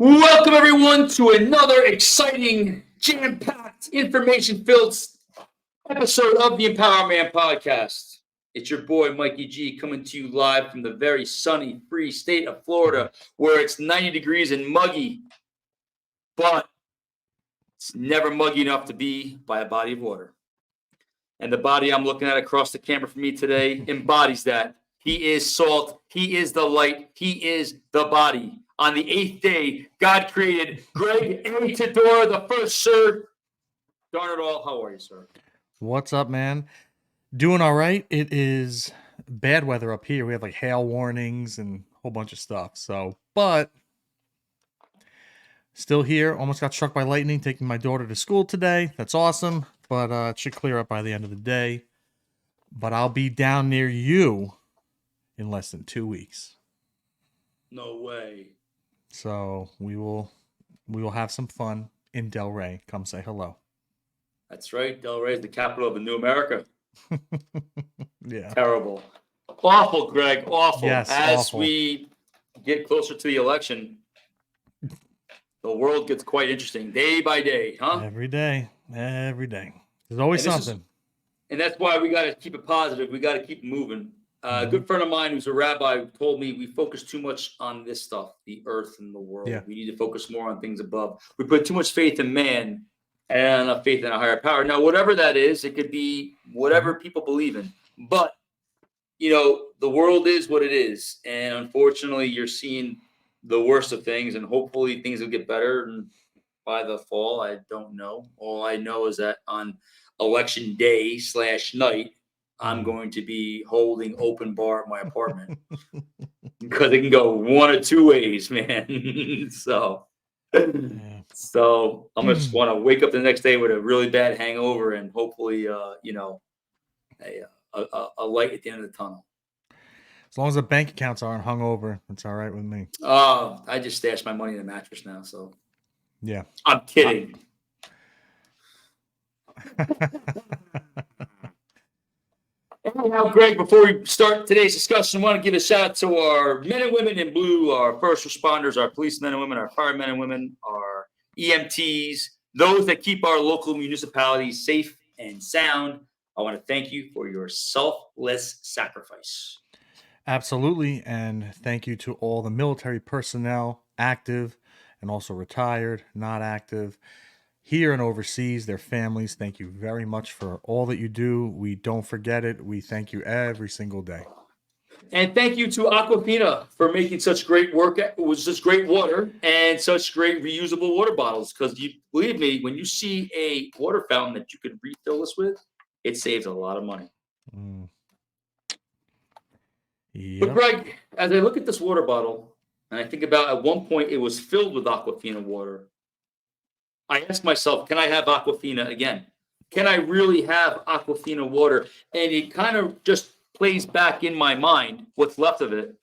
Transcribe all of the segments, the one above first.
Welcome, everyone, to another exciting, jam-packed, information-filled episode of the EmpowerMAN podcast. It's your boy, Mikey G, coming to you live from the very sunny, free state of Florida, where it's 90 degrees and muggy, but it's never muggy enough to be by a body of water. And the body I'm looking at across the camera for me today embodies that. He is salt. He is the light. He is the body. On the eighth day, God created Greg A. Tedora, the first sir. Darn it all. How are you, sir? What's up, man? Doing all right. It is bad weather up here. We have like hail warnings and a whole bunch of stuff. But still here. Almost got struck by lightning taking my daughter to school today. That's awesome. But it should clear up by the end of the day. But I'll be down near you in less than 2 weeks. No way. So we will have some fun in Delray. Come say hello. That's right. Delray is the capital of the new America. Yeah. Terrible. Awful, Greg. Awful. Yes, As awful. we get closer to the election, the world gets quite interesting day by day, huh? Every day. There's always something. And that's why we got to keep it positive. We got to keep moving. A good friend of mine who's a rabbi told me we focus too much on this stuff, the earth and the world. Yeah. We need to focus more on things above. We put too much faith in man and enough faith in a higher power. Now, whatever that is, it could be whatever people believe in. But, the world is what it is. And unfortunately, you're seeing the worst of things. And hopefully things will get better by the fall. I don't know. All I know is that on election day / night, I'm going to be holding open bar at my apartment because it can go one of two ways, man. So I'm just want to wake up the next day with a really bad hangover and hopefully, a light at the end of the tunnel. As long as the bank accounts aren't hung over, it's all right with me. I just stashed my money in the mattress now, so yeah. I'm kidding. Anyhow, Greg, before we start today's discussion, I want to give a shout out to our men and women in blue, our first responders, our policemen and women, our firemen and women, our EMTs, those that keep our local municipalities safe and sound. I want to thank you for your selfless sacrifice. Absolutely. And thank you to all the military personnel, active and also retired, not active, here and overseas, their families. Thank you very much for all that you do. We don't forget it. We thank you every single day. And thank you to Aquafina for making such great work with such great water and such great reusable water bottles. Because you believe me, when you see a water fountain that you could refill this with, it saves a lot of money. Yep. But Greg, as I look at this water bottle, and I think about at one point it was filled with Aquafina water, I ask myself, can I have Aquafina again? Can I really have Aquafina water? And it kind of just plays back in my mind what's left of it.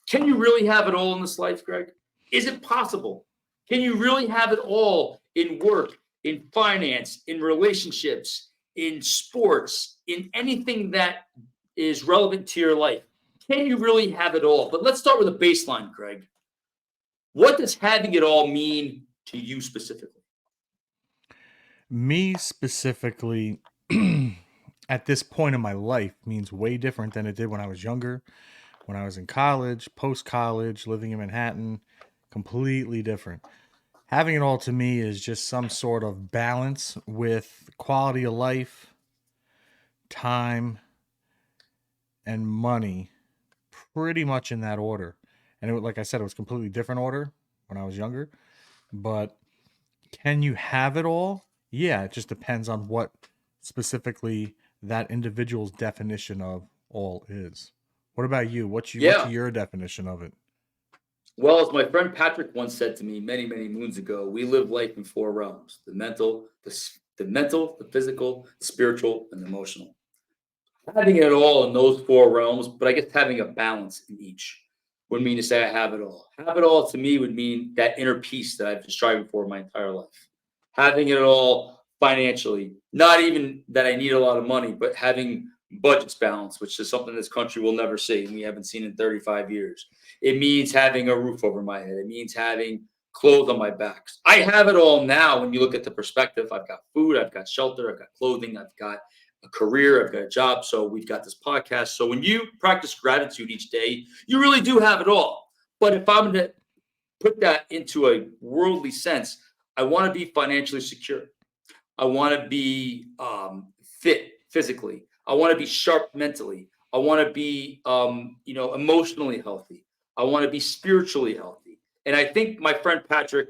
Can you really have it all in this life, Greg? Is it possible? Can you really have it all in work, in finance, in relationships, in sports, in anything that is relevant to your life? Can you really have it all? But let's start with a baseline, Greg. What does having it all mean to you specifically? Me specifically, at this point in my life, means way different than it did when I was younger, when I was in college, post-college, living in Manhattan. Completely different. Having it all to me is just some sort of balance with quality of life, time, and money, pretty much in that order. And like I said, it was completely different order when I was younger. But can you have it all? Yeah, it just depends on what specifically that individual's definition of all is. What about you? What's your definition of it? Well, as my friend Patrick once said to me many, many moons ago, we live life in 4 realms: the mental, the physical, the spiritual, and the emotional. Having it all in those 4 realms, but I guess having a balance in each would mean to say I have it all. Have it all to me would mean that inner peace that I've been striving for my entire life. Having it all financially, not even that I need a lot of money, but having budgets balanced, which is something this country will never see and we haven't seen in 35 years. It means having a roof over my head. It means having clothes on my back. I have it all now. When you look at the perspective, I've got food, I've got shelter, I've got clothing, I've got a career, I've got a job. So we've got this podcast. So when you practice gratitude each day, you really do have it all. But if I'm going to put that into a worldly sense, I want to be financially secure. I want to be fit physically. I want to be sharp mentally. I want to be, emotionally healthy. I want to be spiritually healthy. And I think my friend Patrick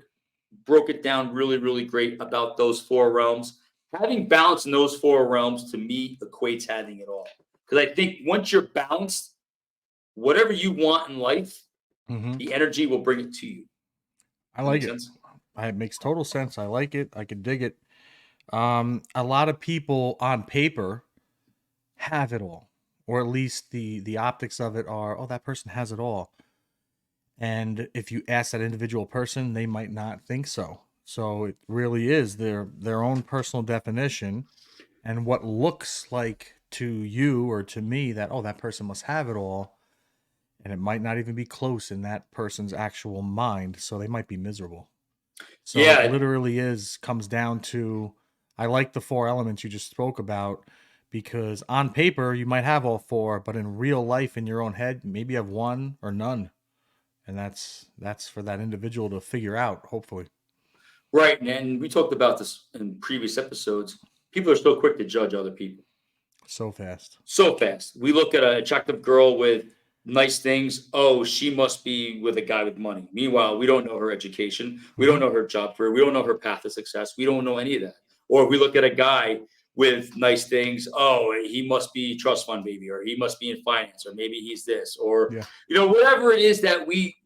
broke it down really, really great about those four realms. Having balance in those four realms to me equates having it all. Because I think once you're balanced, whatever you want in life, Mm-hmm. the energy will bring it to you. I That like makes it. sense? It makes total sense. I like it. I can dig it. A lot of people on paper have it all, or at least the optics of it are, oh, that person has it all. And if you ask that individual person, they might not think so. So it really is their own personal definition, and what looks like to you or to me that, oh, that person must have it all, and it might not even be close in that person's actual mind, so they might be miserable. So it Yeah, literally comes down to, I like the four elements you just spoke about, because on paper you might have all four, but in real life in your own head, maybe you have one or none. And that's for that individual to figure out, hopefully. right. And we talked about this in previous episodes. People are so quick to judge other people So fast. so fast. We look at an attractive girl with nice things. Oh, she must be with a guy with money. Meanwhile, we don't know her education. We Mm-hmm. don't know her job career. We don't know her path to success. We don't know any of that. Or if we look at a guy with nice things, oh, he must be trust fund baby, or he must be in finance, or maybe he's this, or Yeah. whatever it is that we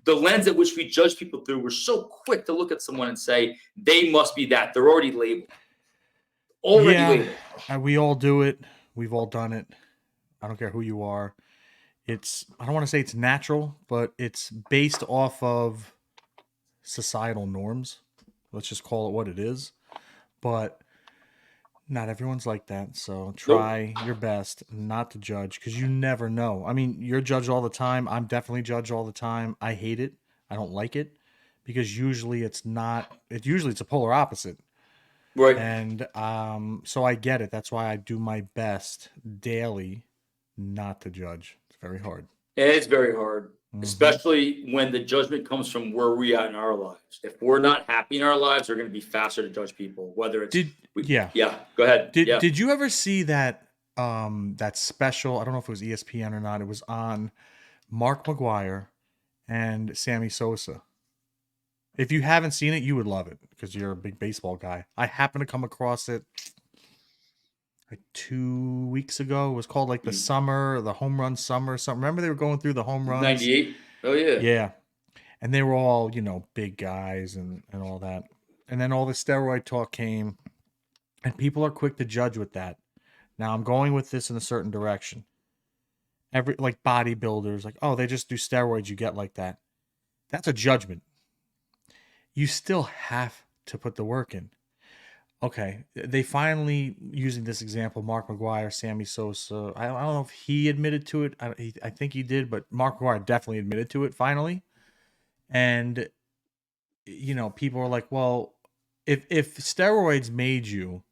the lens at which we judge people through, we're so quick to look at someone and say they must be that. They're already labeled. Already Yeah, labeled. we all do it. We've all done it. I don't care who you are. I don't want to say it's natural, but it's based off of societal norms. Let's just call it what it is. But not everyone's like that. So Nope. try your best not to judge, because you never know. I mean, you're judged all the time. I'm definitely judged all the time. I hate it. I don't like it, because usually it's not, it's a polar opposite. Right. And so I get it. That's why I do my best daily not to judge. It's very hard. And it's very hard, Hmm. especially when the judgment comes from where we are in our lives. If we're not happy in our lives, we're going to be faster to judge people. Whether it's Did Yeah. yeah, go ahead, Did yeah, Did you ever see that special? I don't know if it was ESPN or not. It was on Mark McGuire and Sammy Sosa. If you haven't seen it, you would love it because you're a big baseball guy. I happened to come across it like 2 weeks ago. It was called like the home run summer, or something. Remember they were going through the home runs? 98. Oh yeah, Yeah. And they were all, big guys and all that. And then all the steroid talk came, and people are quick to judge with that. Now I'm going with this in a certain direction. Every like bodybuilders, like, oh, they just do steroids, you get like that. That's a judgment. You still have to put the work in. Okay, they finally, using this example, Mark McGuire, Sammy Sosa. I don't know if he admitted to it. I think he did, but Mark McGuire definitely admitted to it finally. And people are like, well, if steroids made you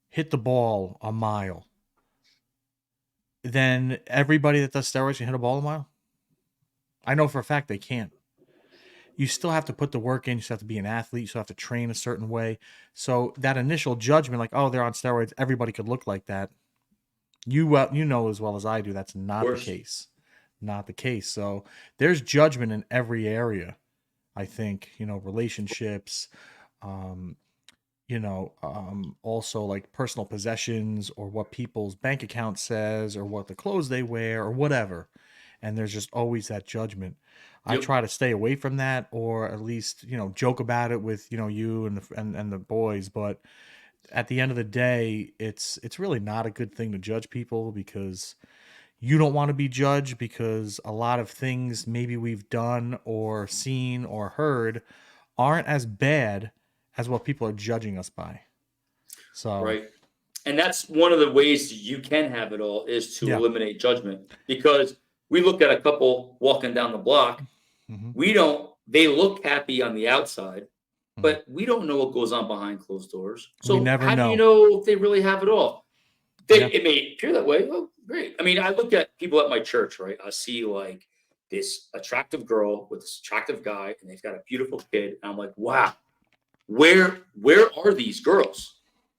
hit the ball a mile, then everybody that does steroids can hit a ball a mile. I know for a fact they can't. You still have to put the work in. You still have to be an athlete. You still have to train a certain way. So that initial judgment, like, oh, they're on steroids, everybody could look like that. You know as well as I do, that's of not the course. case. Not the case. So there's judgment in every area. I think relationships, um, also like personal possessions, or what people's bank account says, or what the clothes they wear, or whatever. And there's just always that judgment. I Yep. try to stay away from that, or at least joke about it with you and the boys. But at the end of the day, it's really not a good thing to judge people, because you don't want to be judged, because a lot of things maybe we've done or seen or heard aren't as bad as what people are judging us by. So, Right. And that's one of the ways you can have it all is to yeah. eliminate judgment because we look at a couple walking down the block. Hmm. We don't they look happy on the outside, Mm. but we don't know what goes on behind closed doors. We So never how do you know. know if they really have it all? Yeah. It may appear that way. Oh, great. I mean, I look at people at my church, right? I see like this attractive girl with this attractive guy, and they've got a beautiful kid. And I'm like, wow, where are these girls?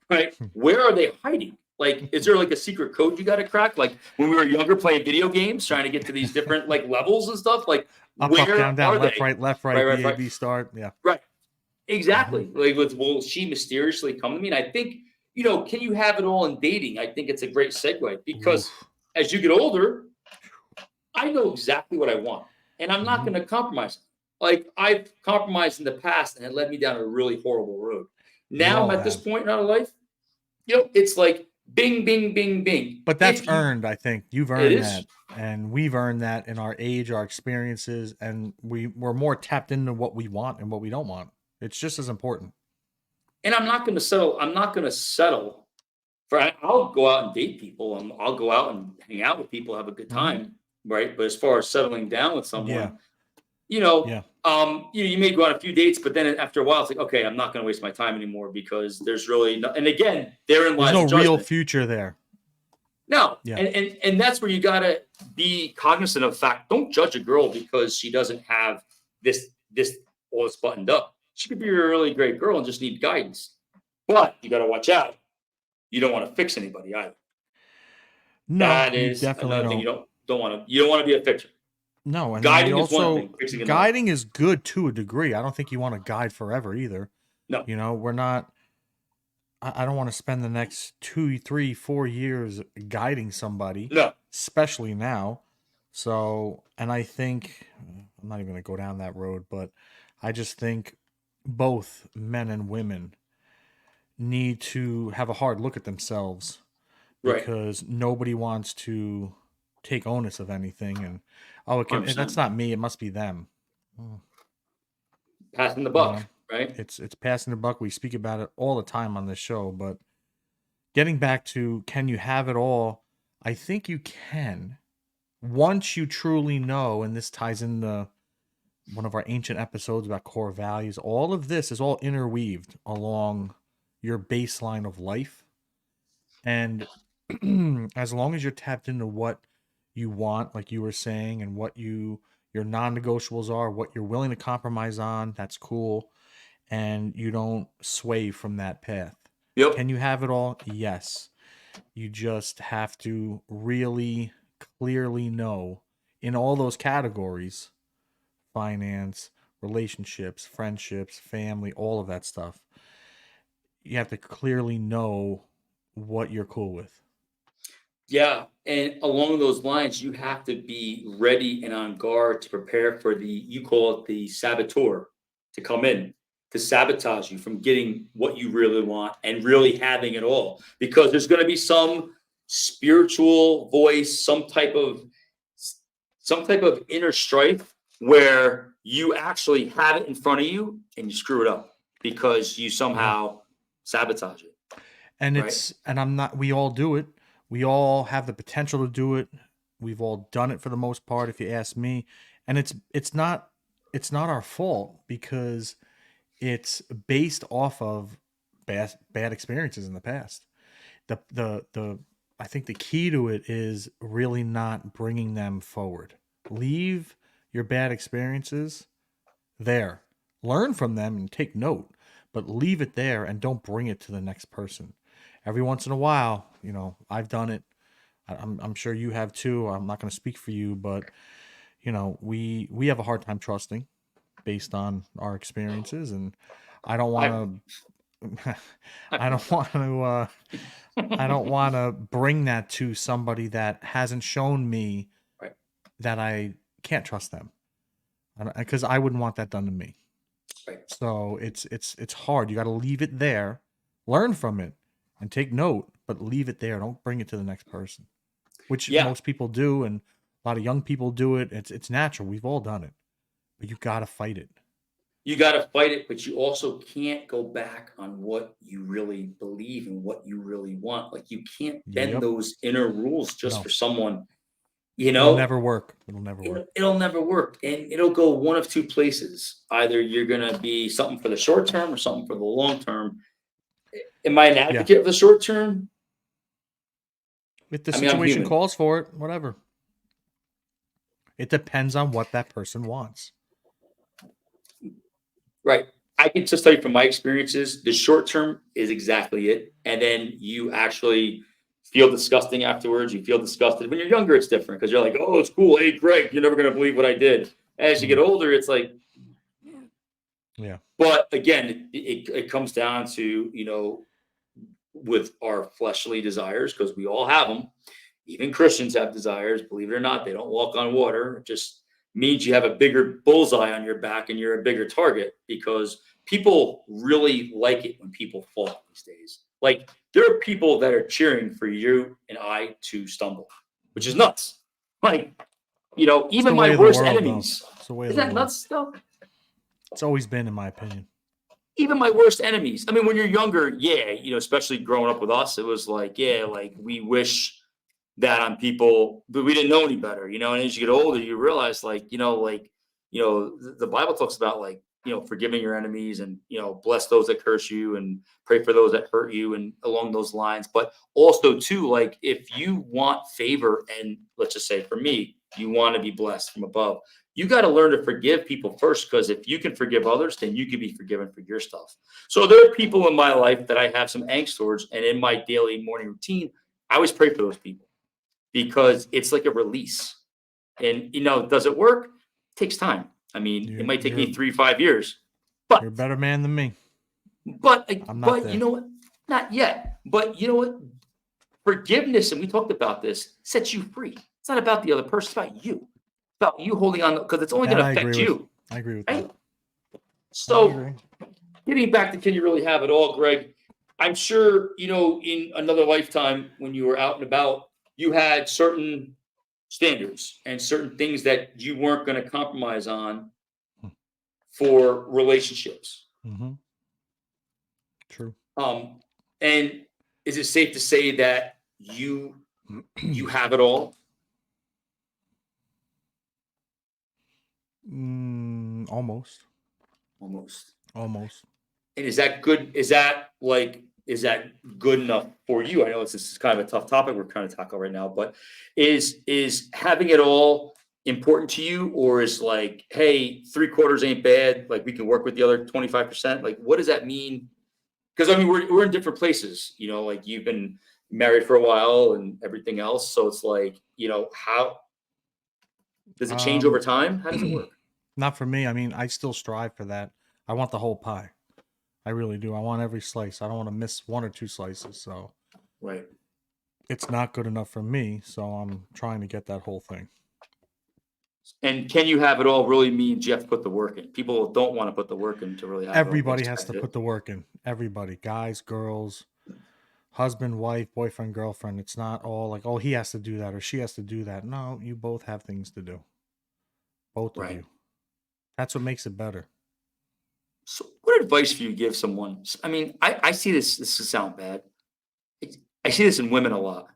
Right? Where are they hiding? Like, is there like a secret code you got to crack? Like when we were younger playing video games, trying to get to these different like levels and stuff. Like, Up, where down, down, are left, they? right, Right, B, right, A, right, B, start. Yeah. right. Hmm. Exactly. Like with will she mysteriously come to me? And I think, can you have it all in dating? I think it's a great segue because Oof. as you get older, I know exactly what I want. And I'm not Hmm. going to compromise. Like I've compromised in the past and it led me down a really horrible road. We Now I'm all at this have. point in our life, it's like bing, bing, bing, bing. But that's If you earned, I think. You've it earned is that. And we've earned that in our age, our experiences, and we're more tapped into what we want and what we don't want. It's just as important. and I'm not going to settle. I'm not going to settle for I'll go out and date people and I'll go out and hang out with people, have a good Hmm. time, right? But as far as settling down with Yeah. someone, Yeah. you may go on a few dates, but then after a while, it's like, okay, I'm not going to waste my time anymore because there's really no, and again, therein There's lies no the real judgment. future there. No, Yeah. and that's where you gotta be cognizant of the fact. Don't judge a girl because she doesn't have this all this buttoned up. She could be a really great girl and just need guidance. But you gotta watch out. You don't want to fix anybody either. No, That you is definitely another thing don't. You don't want to be a fixer. No, and then we Guiding is one also thing, fixing another. guiding is good to a degree. I don't think you want to guide forever either. No, We're not. I don't want to spend the next 2, 3, 4 years guiding somebody, no. especially now. So, and I think I'm not even going to go down that road, but I just think both men and women need to have a hard look at themselves Right. because nobody wants to take onus of anything. And oh, that's 100%. not me. It must be them. Mm, Passing the You buck, know, right? it's passing the buck. We speak about it all the time on this show, but getting back to can you have it all? I think you can once you truly know, and this ties into one of our ancient episodes about core values. All of this is all interweaved along your baseline of life. And as long as you're tapped into what you want, like you were saying, and what your non-negotiables are, what you're willing to compromise on, that's cool. And you don't sway from that path. Yep. Can you have it all? Yes. You just have to really clearly know in all those categories: finance, relationships, friendships, family, all of that stuff. You have to clearly know what you're cool with. Yeah, and along those lines, you have to be ready and on guard to prepare for you call it the saboteur to come in to sabotage you from getting what you really want and really having it all. Because there's going to be some spiritual voice, some type of inner strife where you actually have it in front of you and you screw it up because you Yeah. somehow sabotage it, And right? I'm not, we all do it. We all have the potential to do it. We've all done it for the most part, if you ask me. And it's not our fault because it's based off of bad experiences in the past. The I think the key to it is really not bringing them forward. Leave your bad experiences there. Learn from them and take note, but leave it there and don't bring it to the next person. Every once in a while, I've done it. I'm sure you have too. I'm not going to speak for you, but we have a hard time trusting based on our experiences, and I don't I, want to. I I don't want to. I don't want to bring that to somebody that hasn't shown me right, that I can't trust them, because I wouldn't want that done to me. right. So it's hard. You got to leave it there, learn from it, and take note, but leave it there. Don't bring it to the next person, which Yeah, most people do, and a lot of young people do it. It's natural. We've all done it, but you got to fight it. you got to fight it, but you also can't go back on what you really believe and what you really want. Like you can't bend Yep. those inner rules just No. for someone You It'll know, never work. It'll never work. it'll never work, and it'll go one of two places. Either you're gonna be something for the short term or something for the long term. Am I an Yeah. advocate of the short term? If the I mean, I'm situation human. calls for it, whatever. It depends on what that person wants. Right. I can just tell you from my experiences, the short term is exactly it. And then you actually feel disgusting afterwards. You feel disgusted. When you're younger, it's different because you're like, oh, it's cool. Hey, Greg, you're never going to believe what I did. As you get older, it's like, Yeah. but again, it comes down to, with our fleshly desires, because we all have them. Even Christians have desires, believe it or not. They don't walk on water. It just means you have a bigger bullseye on your back and you're a bigger target, because people really like it when people fall these days. Like, there are people that are cheering for you and I to stumble, which is nuts. Like, It's even the my way of the worst world, though. enemies. It's the way of Isn't the that world. nuts though? It's always been, in my opinion. Even my worst enemies. I mean, when you're younger, yeah, especially growing up with us, it was like, yeah, like we wish that on people, but we didn't know any better, and as you get older, you realize, like, the Bible talks about, like, forgiving your enemies, and, bless those that curse you, and pray for those that hurt you, and along those lines. But also too, like, if you want favor, and let's just say for me, you want to be blessed from above, you got to learn to forgive people first, because if you can forgive others, then you can be forgiven for your stuff. So there are people in my life that I have some angst towards, and in my daily morning routine, I always pray for those people, because it's like a release. And does it work? It takes time. I mean, it might take me 3-5 years, but You're a better man than me. I'm not but there. you know what? Not yet. But you know what? Forgiveness, and we talked about this, sets you free. It's not about the other person. It's about you. It's about you holding on, because it's only That going to I agree affect with. you, I agree with right? that. I So, agree. getting back to, can you really have it all, Greg? I'm sure, in another lifetime, when you were out and about, you had certain standards and certain things that you weren't going to compromise on for relationships. Mm-hmm. True. And is it safe to say that you have it all? Almost. Almost. Almost. And is that good? Is that good enough for you? I know this is kind of a tough topic we're trying to tackle right now, but is having it all important to you, or is, like, hey, 3/4 ain't bad, like we can work with the other 25%? Like, what does that mean? Because I mean, we're in different places, like you've been married for a while and everything else. So it's like, how does it change over time? How does it work? Not for me. I mean, I still strive for that. I want the whole pie. I really do. I want every slice. I don't want to miss one or two slices. So Right. it's not good enough for me. So I'm trying to get that whole thing. And can you have it all really means you have to put the work in. People don't want to put the work in to really have Everybody it. has to put the work in. Everybody, guys, girls, husband, wife, boyfriend, girlfriend. It's not all like, oh, he has to do that or she has to do that. No, you both have things to do. Both of you. That's what makes it better. So what advice do you give someone? I mean, I see this will sound bad. I see this in women a lot,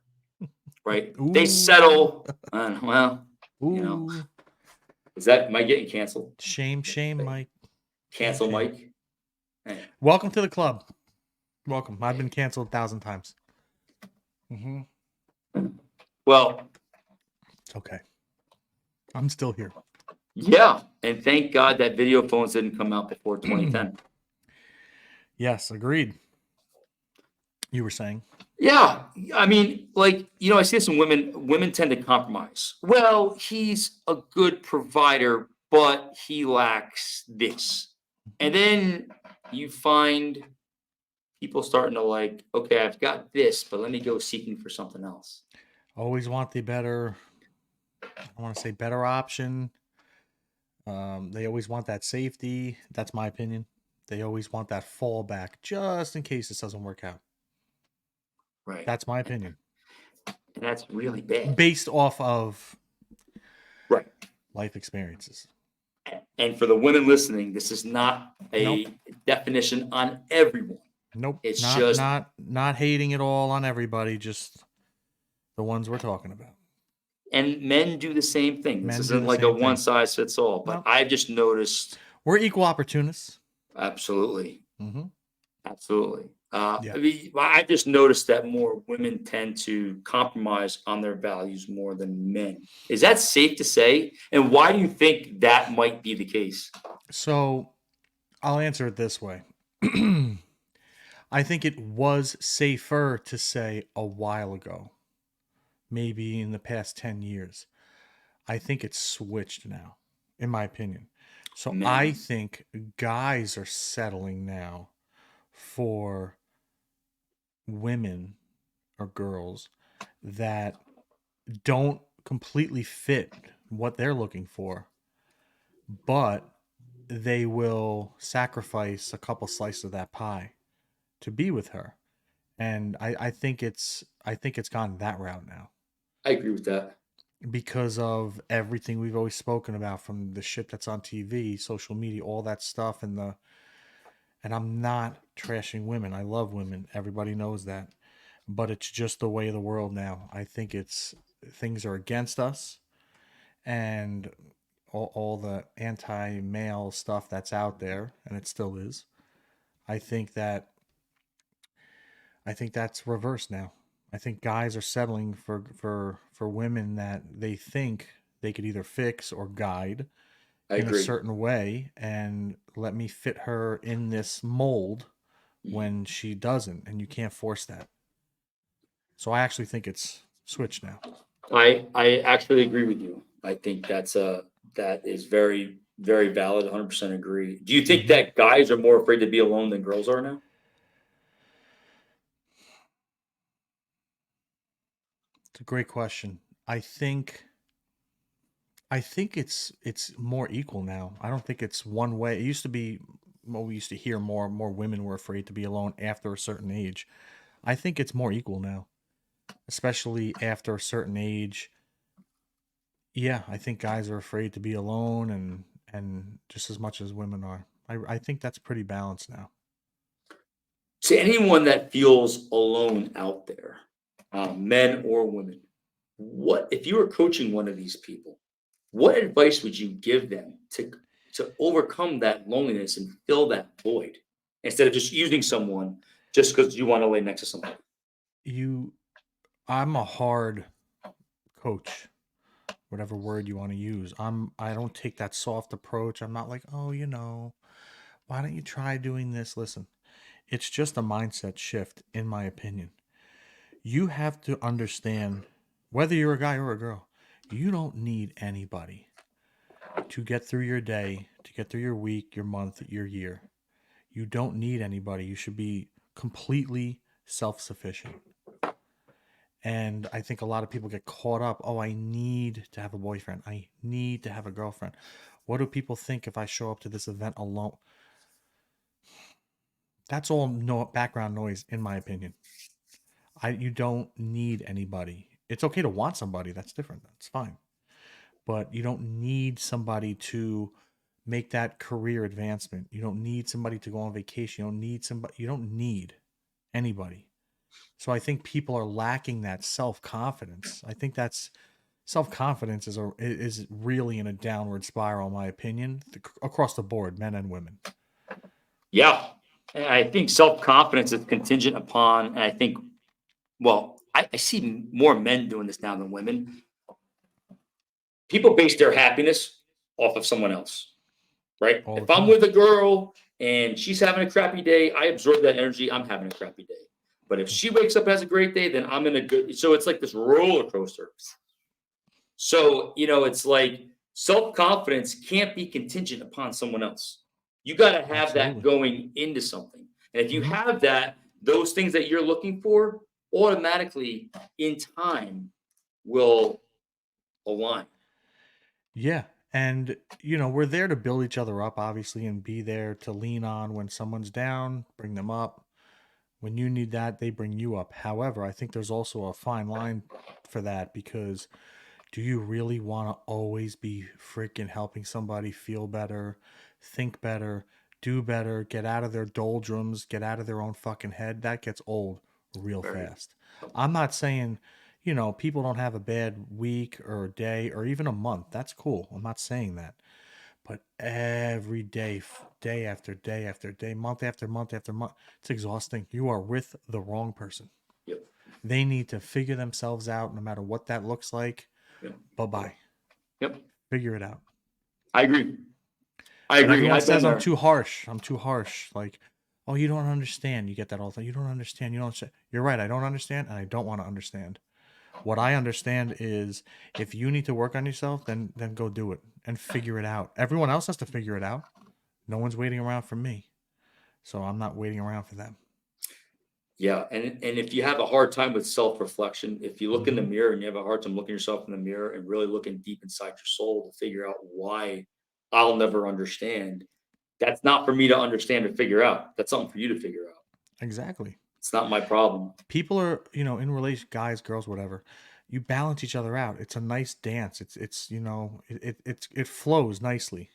right? They settle, and, well, Ooh. am I getting canceled? Shame, Mike. Cancel Shame. Mike. Hey. Welcome to the club. Welcome. I've been canceled 1,000 times. Mm-hmm. Well, it's okay. I'm still here. Yeah, and thank God that video phones didn't come out before 2010. Yes, agreed. You were saying? Yeah, I mean, like, I see some women tend to compromise. Well, he's a good provider, but he lacks this. And then you find people starting to, like, okay, I've got this, but let me go seeking for something else. Always want the better, I want to say better option. They always want that safety. That's my opinion. They always want that fallback just in case this doesn't work out. Right. That's my opinion. And that's really bad. Based off of right life experiences. And for the women listening, this is not a definition on everyone. Nope. It's not hating it all on everybody, just the ones we're talking about. And men do the same thing. This Men do isn't the like a same one thing. size fits all, but No, I've just noticed we're equal opportunists. absolutely. Mm-hmm. Absolutely. Yeah. I mean, I just noticed that more women tend to compromise on their values more than men. Is that safe to say? And why do you think that might be the case? So I'll answer it this way. I think it was safer to say a while ago, maybe in the past 10 years. I think it's switched now, in my opinion. So I Men. think guys are settling now for women or girls that don't completely fit what they're looking for, but they will sacrifice a couple slices of that pie to be with her. And I think it's gone that route now I agree with that. because of everything we've always spoken about, from the shit that's on TV, social media, all that stuff. And I'm not trashing women. I love women. Everybody knows that. But it's just the way of the world now. I think it's things are against us, and all the anti-male stuff that's out there, and it still is. I think that I think that's reversed now. I think guys are settling for women that they think they could either fix or guide I in a agree. certain way, and let me fit her in this mold Mhm. when she doesn't, and you can't force that. So I actually think it's switched now. I actually agree with you. I think that is very very valid. 100% agree. Do you think Hmm. that guys are more afraid to be alone than girls are now? It's a great question. I think it's more equal now. I don't think it's one way. It used to be, well, we used to hear more women were afraid to be alone after a certain age. I think it's more equal now, especially after a certain age. Yeah, I think guys are afraid to be alone, and just as much as women are. I think that's pretty balanced now. To anyone that feels alone out there, men or women, what if you were coaching one of these people? What advice would you give them to overcome that loneliness and fill that void instead of just using someone just because you want to lay next to somebody? You I'm a hard coach, whatever word you want to use. I don't take that soft approach. I'm not like, "Oh, why don't you try doing this?" Listen, it's just a mindset shift, in my opinion. You have to understand, whether you're a guy or a girl, you don't need anybody to get through your day, to get through your week, your month, your year. You don't need anybody. You should be completely self sufficient. And I think a lot of people get caught up. Oh, I need to have a boyfriend. I need to have a girlfriend. What do people think if I show up to this event alone? That's all background noise, in my opinion. You don't need anybody. It's okay to want somebody. That's different. That's fine. But you don't need somebody to make that career advancement. You don't need somebody to go on vacation. You don't need somebody. You don't need anybody. So I think people are lacking that self confidence. I think that's self confidence is really in a downward spiral, in my opinion, across the board, men and women. Yeah. And I think self confidence is contingent upon, and I think, well, I see more men doing this now than women. People base their happiness off of someone else, right? All the If I'm time. with a girl and she's having a crappy day, I absorb that energy. I'm having a crappy day. But if she wakes up and has a great day, then I'm in a good. So it's like this roller coaster. So, it's like self confidence can't be contingent upon someone else. You got to have that Absolutely. going into something. And if you Hmm. have that, those things that you're looking for automatically in time will align. Yeah. And, we're there to build each other up, obviously, and be there to lean on when someone's down, bring them up. When you need that, they bring you up. However, I think there's also a fine line for that, because do you really want to always be freaking helping somebody feel better, think better, do better, get out of their doldrums, get out of their own fucking head? That gets old real Very. fast. I'm not saying you know, people don't have a bad week or a day or even a month. That's cool. I'm not saying that. But every day, day after day after day, month after month after month, it's exhausting. You are with the wrong person. Yep. They need to figure themselves out no matter what that looks like. Yep. Bye bye. Yep. Figure it out. I agree. I And agree. everyone I've been says I'm there. too harsh. I'm too harsh. Like, oh, you don't understand. You get that all the time. You don't understand. You don't understand. You're right. I don't understand, and I don't want to understand. What I understand is if you need to work on yourself, then go do it and figure it out. Everyone else has to figure it out. No one's waiting around for me. So I'm not waiting around for them. Yeah, and if you have a hard time with self-reflection, if you look in the Hmm. mirror and you have a hard time looking yourself in the mirror and really looking deep inside your soul to figure out why I'll never understand, that's not for me to understand or figure out. That's something for you to figure out. Exactly. It's not my problem. People are, you know, in relation, guys, girls, whatever. You balance each other out. It's a nice dance. It's you know, it flows nicely.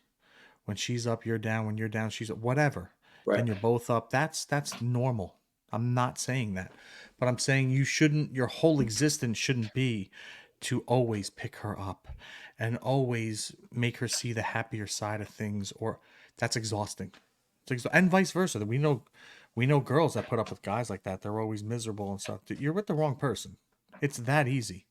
When she's up, you're down. When you're down, she's up. Whatever. Then Right. you're both up. That's normal. I'm not saying that, but I'm saying you shouldn't. Your whole existence shouldn't be to always pick her up and always make her see the happier side of things. Or that's exhausting. And vice versa. We know girls that put up with guys like that. They're always miserable and stuff. You're with the wrong person. It's that easy,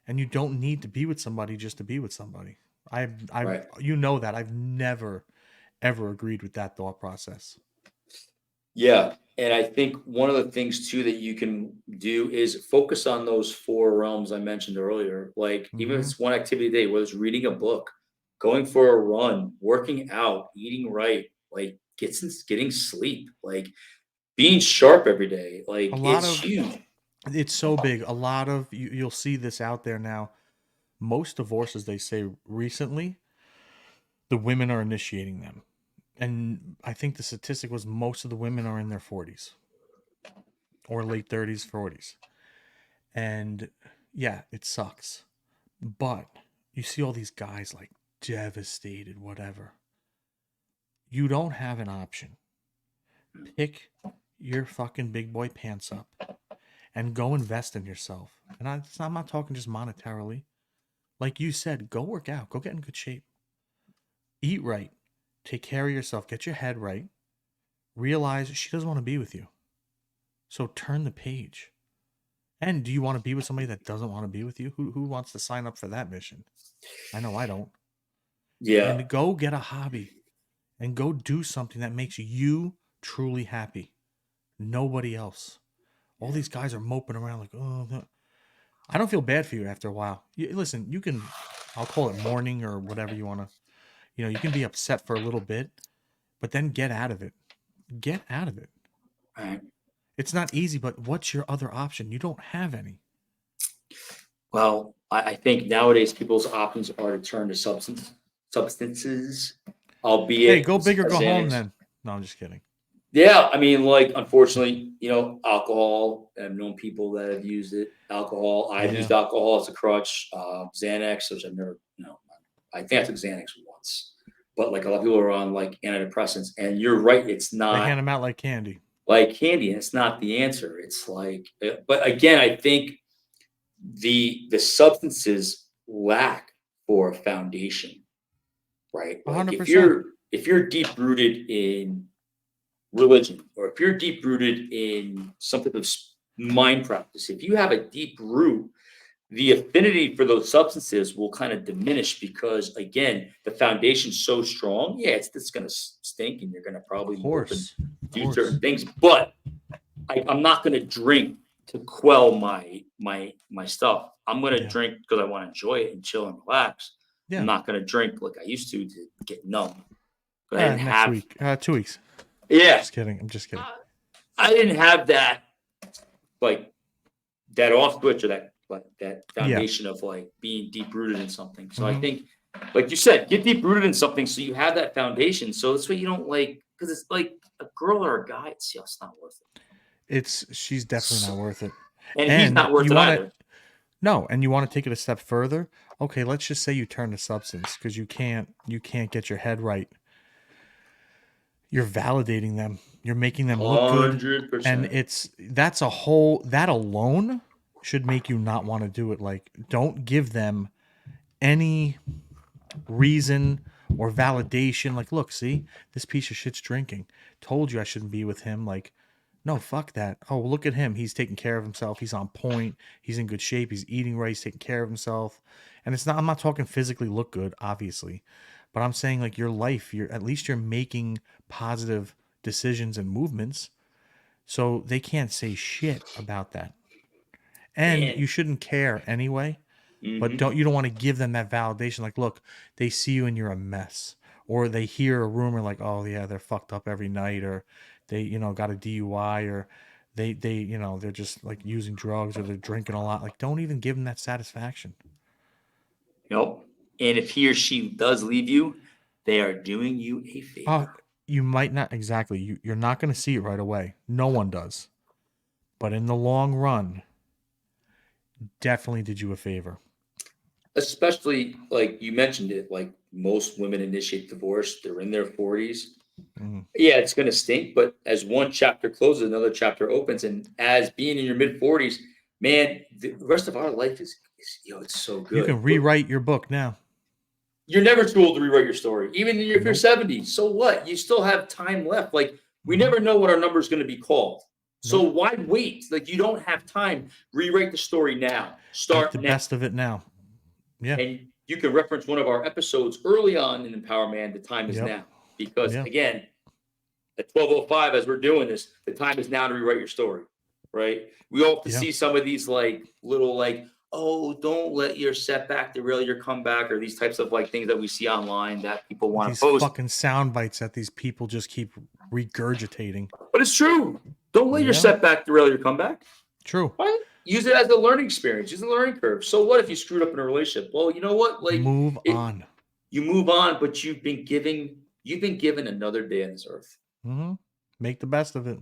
and you don't need to be with somebody just to be with somebody. Right. You know that I've never ever agreed with that thought process. Yeah. And I think one of the things too that you can do is focus on those four realms I mentioned earlier. Like even if Hmm. it's one activity a day, whether it's reading a book, going for a run, working out, eating right, like getting sleep, like being sharp every day, A like lot it's of huge. it's so big. A lot of you'll see this out there now. Most divorces they say recently, the women are initiating them, and I think the statistic was most of the women are in their 40s or late 30s, 40s, and yeah, it sucks. But you see all these guys like devastated, whatever. You don't have an option. Pick your fucking big boy pants up and go invest in yourself. And I'm not talking just monetarily. Like you said, go work out, go get in good shape, eat right, take care of yourself, get your head right. Realize she doesn't want to be with you. So turn the page. And do you want to be with somebody that doesn't want to be with you? Who wants to sign up for that mission? I know I don't. Yeah. And go get a hobby and go do something that makes you truly happy. Nobody else. All Yeah. these guys are moping around like, oh, no. I don't feel bad for you after a while. Listen, you can, I'll call it mourning or whatever you want to, you can be upset for a little bit, but then get out of it. Get out of it. Right. It's not easy, but what's your other option? You don't have any. Well, I think nowadays people's options are to turn to substances, Hey, albeit go big or go home Xanax. then. No, I'm just kidding. Yeah, I mean, like, unfortunately, alcohol. I've known people that have used it. Alcohol. I've Yeah. used alcohol as a crutch. Xanax, which I've never, I think I took Xanax once, but like a lot of people are on like antidepressants, and you're right, it's They not hand them out like candy. like candy, and it's not the answer. It's like, but again, I think the substances lack for a foundation, right? Like 100%. if you're deep rooted in religion, or if you're deep rooted in some type of mind practice, if you have a deep root, the affinity for those substances will kind of diminish because, again, the foundation's so strong. Yeah, it's going to stink, and you're going to Of probably mope and course. Of do certain course. things. But I'm not going to drink to quell my stuff. I'm going to Yeah. drink because I want to enjoy it and chill and relax. I'm Yeah. not going to drink like I used to get numb. But I didn't Next have, week. 2 weeks. yeah, Just kidding. I'm just kidding. I I didn't have that, like, that off switch, or that Yeah. foundation of like being deep rooted in something. So I Hmm. think, like you said, get deep rooted in something so you have that foundation. So this way you don't, like, because it's like a girl or a guy. It's just not worth it. She's definitely not So, worth it. and he's And not worth you it want to, either. no, and you want to take it a step further. Okay, let's just say you turn to substance because you can't get your head right. You're validating them. You're making them look good, and 100%. that's a whole that alone. should make you not want to do it. Like, don't give them any reason or validation. Like, look, see, this piece of shit's drinking. Told you I shouldn't be with him. Like, no, fuck that. Oh, look at him. He's taking care of himself. He's on point. He's in good shape. He's eating right. He's taking care of himself. And it's not, I'm not talking physically look good, obviously, but I'm saying like your life, you're at least you're making positive decisions and movements. So they can't say shit about that. And Man. you shouldn't care anyway, but Hmm. don't want to give them that validation like, look, they see you and you're a mess, or they hear a rumor like, oh yeah, they're fucked up every night, or they got a DUI, or they they're just like using drugs, or they're drinking a lot. Like, don't even give them that satisfaction. Nope. And if he or she does leave you, they are doing you a Oh, favor. you might not exactly, you're not going to see it right away, no one does, but in the long run, definitely did you a favor. Especially like you mentioned it, like most women initiate divorce, they're in their 40s. Mm. Yeah, it's gonna stink, but as one chapter closes, another chapter opens. And as being in your mid 40s, man, the rest of our life is it's so You good. can rewrite your book now. You're never too old to rewrite your story. Even if you're Nope. 70, so what? You still have time left. Like we Hmm. never know what our number is going to be called. So Nope. why wait? Like you don't have time. Rewrite the story now. Make the Start now. best of it now. Yeah. And you can reference one of our episodes early on in EmpowerMAN, The Time Is Yep. Now. Because Yeah. again, at 12:05, as we're doing this, the time is now to rewrite your story, right? We all have to Yeah. see some of these like little like, oh, don't let your setback derail your comeback, or these types of like things that we see online that people want to These post. fucking sound bites that these people just keep regurgitating. But it's true. Don't let your Yeah. setback derail your comeback. True. Right? Use it as a learning experience. Use a learning curve. So what if you screwed up in a relationship? Well, you know what? Like Move it, on. you move on, but you've been given another day on this earth. Hmm. Make the best of it.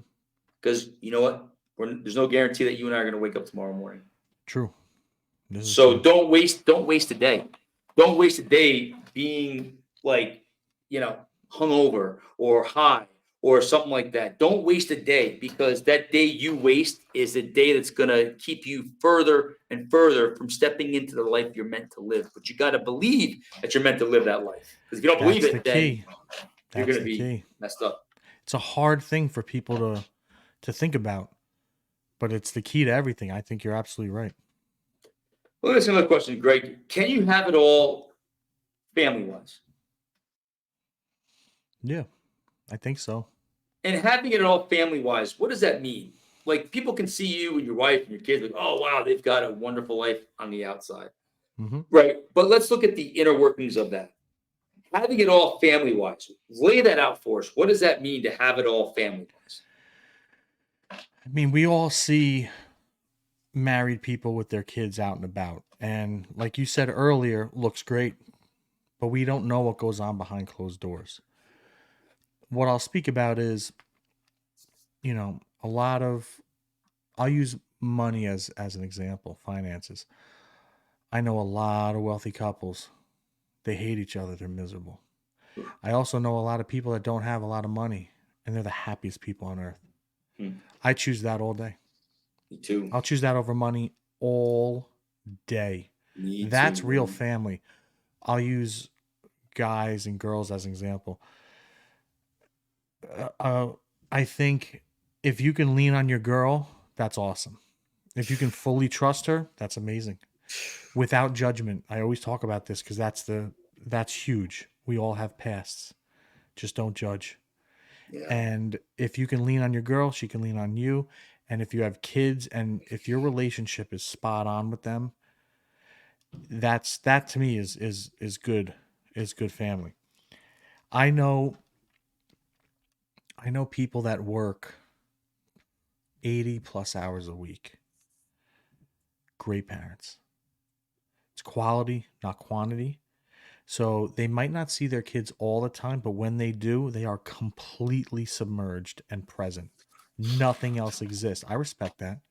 Because you know what? There's no guarantee that you and I are going to wake up tomorrow morning. True. This is So true. don't waste a day. Don't waste a day being like, hungover or high or something like that. Don't waste a day, because that day you waste is a day that's going to keep you further and further from stepping into the life you're meant to live. But you got to believe that you're meant to live that life. Because if you don't believe That's the it, then key. you're That's going to the be key. messed up. It's a hard thing for people to think about, but it's the key to everything. I think you're absolutely right. Well, let me ask you another question, Greg. Can you have it all family wise? Yeah, I think so. And having it all family wise, what does that mean? Like people can see you and your wife and your kids, like, oh wow, they've got a wonderful life on the outside, Hmm. right? But let's look at the inner workings of that. Having it all family wise, lay that out for us. What does that mean to have it all family wise? I mean, we all see married people with their kids out and about, and like you said earlier, looks great, but we don't know what goes on behind closed doors. What I'll speak about is, a lot of, I'll use money as an example, finances. I know a lot of wealthy couples. They hate each other. They're miserable. I also know a lot of people that don't have a lot of money and they're the happiest people on earth. Hmm. I choose that all day. Me too. I'll choose that over money all day. Me too, That's real man. family. I'll use guys and girls as an example. Uh, uh, I think if you can lean on your girl, that's awesome. If you can fully trust her, that's amazing. Without judgment. I always talk about this because that's huge. We all have pasts. Just don't judge. Yeah. And if you can lean on your girl, she can lean on you. And if you have kids and if your relationship is spot on with them, that to me is good, is good family. I know I know people that work 80 plus hours a week. Great parents. It's quality, not quantity. So they might not see their kids all the time, but when they do, they are completely submerged and present. Nothing else exists. I respect that.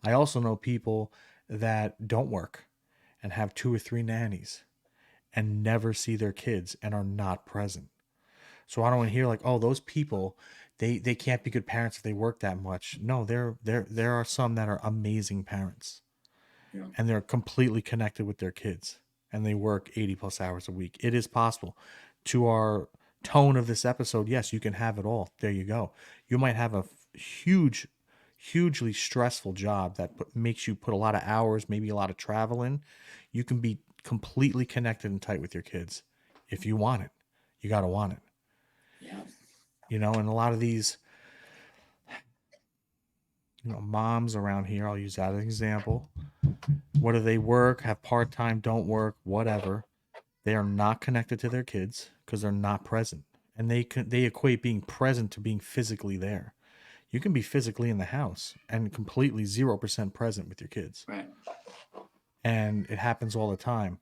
I also know people that don't work and have two or three nannies and never see their kids and are not present. So I don't want to hear like, oh, those people, they can't be good parents if they work that much. No, there are some that are amazing parents. Yeah. and they're completely connected with their kids and they work 80 plus hours a week. It is possible. To our tone of this episode, yes, you can have it all. There you go. You might have a hugely stressful job that makes you put a lot of hours, maybe a lot of travel in. You can be completely connected and tight with your kids if you want it. You got to want it. Yeah. And a lot of these moms around here, I'll use that as an example. What do they work, have part-time, don't work, whatever. They are not connected to their kids because they're not present. And they equate being present to being physically there. You can be physically in the house and completely 0% present with your kids. Right. And it happens all the time.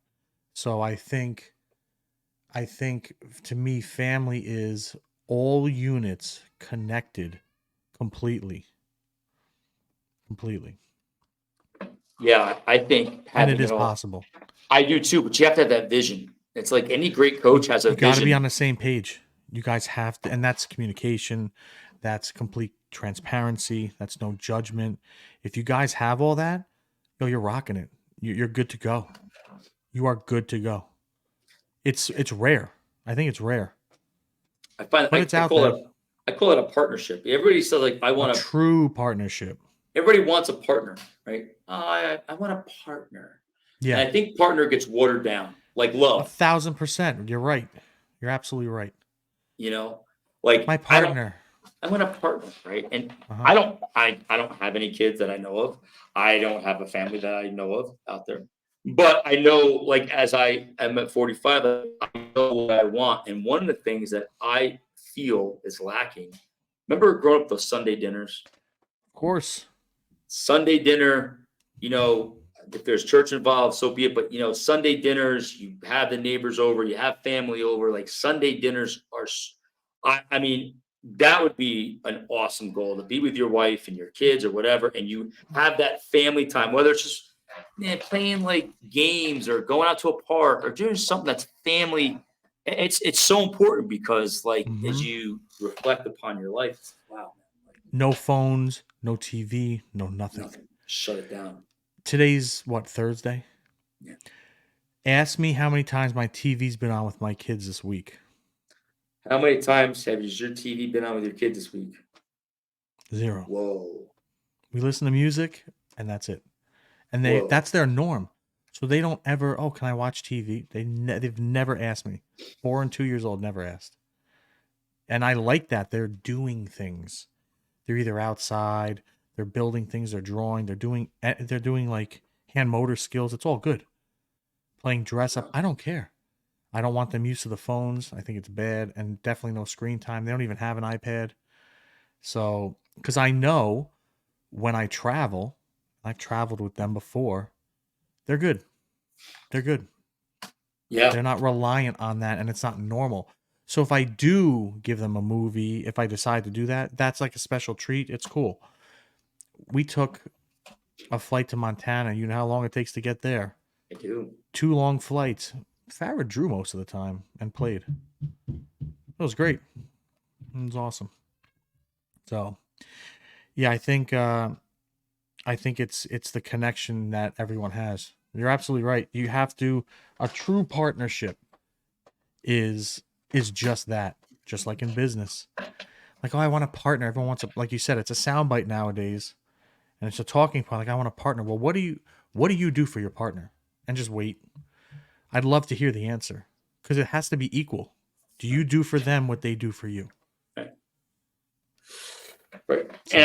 So I think to me, family is all units connected completely. Yeah, I think And having it is it all. possible. I do too, but you have to have that vision. It's like any great coach has a You got to be vision. on the same page. You guys have to, and that's communication. That's complete transparency. That's no judgment. If you guys have all that, you're rocking it. You're good to go. You are good to go. It's rare. I think it's rare, I find but I, it's I out call there. it I call it a partnership. Everybody says like I A want to. true partnership. Everybody wants a partner, right? I want a partner, and Yeah, I think partner gets watered down, like love. 1,000%. You're right. You're absolutely right. You know, like My partner. I want a partner, right? And Uh-huh. I don't have any kids that I know of. I don't have a family that I know of out there. But I know, like, as I am at 45, I know what I want. And one of the things that I feel is lacking. Remember growing up those Sunday dinners? Of course. Sunday dinner, if there's church involved, so be it. But Sunday dinners, you have the neighbors over, you have family over. Like Sunday dinners are, I mean, that would be an awesome goal to be with your wife and your kids or whatever, and you have that family time, whether it's just playing like games or going out to a park or doing something that's family. It's so important because like as Mm-hmm. you reflect upon your life, it's like, wow, man, No phones, no TV, no nothing. nothing. Shut it down. Today's what, Thursday? Yeah. Ask me how many times my TV's been on with my kids this week. How many times has your TV been on with your kid this week? 0. Whoa. We listen to music and that's it. And Whoa. that's their norm. So they don't ever, oh, can I watch TV? They've never asked me. 4 and 2 years old, never asked. And I like that. They're doing things. They're either outside, they're building things, they're drawing, they're doing like hand motor skills. It's all good. Playing dress up, I don't care. I don't want them used to the phones. I think it's bad, and definitely no screen time. They don't even have an iPad. So, because I know when I travel, I've traveled with them before, they're good. They're good. Yeah. They're not reliant on that, and it's not normal. So if I do give them a movie, if I decide to do that, that's like a special treat. It's cool. We took a flight to Montana. You know how long it takes to get there? I do. 2 long flights. Farrah drew most of the time and played. It was great. It was awesome. So, yeah, I think it's the connection that everyone has. You're absolutely right. You have to. A true partnership is just that. Just like in business. Like, oh, I want a partner. Everyone wants a, like you said, it's a soundbite nowadays, and it's a talking point. Like, I want a partner. Well, what do you do for your partner? And just wait. I'd love to hear the answer because it has to be equal. Do you do for them what they do for you? Right. So,